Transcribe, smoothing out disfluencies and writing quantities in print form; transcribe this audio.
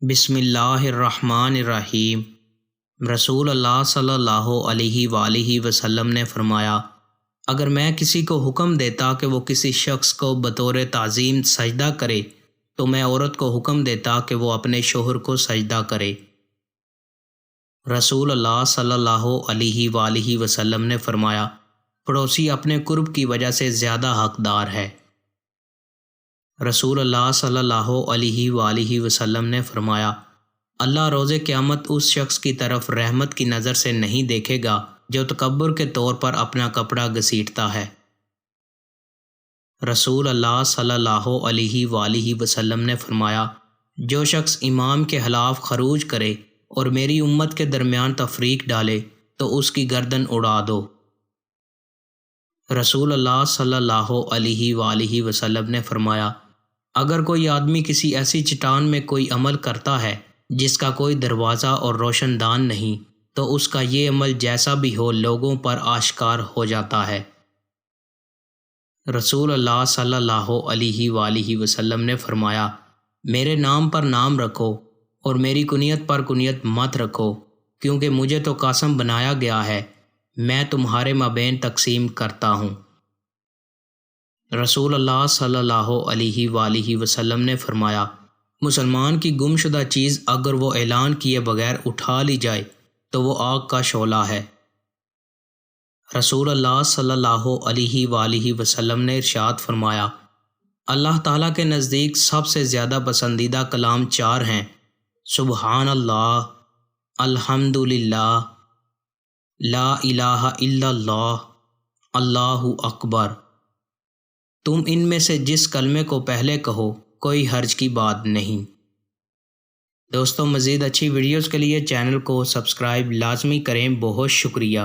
بسم اللہ الرحمن الرحیم۔ رسول اللہ صلی اللہ علیہ وآلہ وسلم نے فرمایا، اگر میں کسی کو حکم دیتا کہ وہ کسی شخص کو بطور تعظیم سجدہ کرے تو میں عورت کو حکم دیتا کہ وہ اپنے شوہر کو سجدہ کرے۔ رسول اللہ صلی اللہ علیہ وآلہ وسلم نے فرمایا، پڑوسی اپنے قرب کی وجہ سے زیادہ حقدار ہے۔ رسول اللہ صلی اللہ علیہ وآلہ وسلم نے فرمایا، اللہ روز قیامت اس شخص کی طرف رحمت کی نظر سے نہیں دیکھے گا جو تکبر کے طور پر اپنا کپڑا گھسیٹتا ہے۔ رسول اللہ صلی اللہ علیہ وآلہ وسلم نے فرمایا، جو شخص امام کے خلاف خروج کرے اور میری امت کے درمیان تفریق ڈالے تو اس کی گردن اڑا دو۔ رسول اللہ صلی اللہ علیہ وآلہ وسلم نے فرمایا، اگر کوئی آدمی کسی ایسی چٹان میں کوئی عمل کرتا ہے جس کا کوئی دروازہ اور روشن دان نہیں تو اس کا یہ عمل جیسا بھی ہو لوگوں پر آشکار ہو جاتا ہے۔ رسول اللہ صلی اللہ علیہ وآلہ وسلم نے فرمایا، میرے نام پر نام رکھو اور میری کنیت پر کنیت مت رکھو، کیونکہ مجھے تو قسم بنایا گیا ہے میں تمہارے مابین تقسیم کرتا ہوں۔ رسول اللہ صلی اللہ علیہ وآلہ وسلم نے فرمایا، مسلمان کی گم شدہ چیز اگر وہ اعلان کیے بغیر اٹھا لی جائے تو وہ آگ کا شعلہ ہے۔ رسول اللہ صلی اللہ علیہ وآلہ وسلم نے ارشاد فرمایا، اللہ تعالیٰ کے نزدیک سب سے زیادہ پسندیدہ کلام 4 ہیں، سبحان اللہ، الحمد للہ، لا الہ الا اللہ، اللہ اکبر۔ تم ان میں سے جس کلمے کو پہلے کہو کوئی حرج کی بات نہیں۔ دوستو، مزید اچھی ویڈیوز کے لیے چینل کو سبسکرائب لازمی کریں۔ بہت شکریہ۔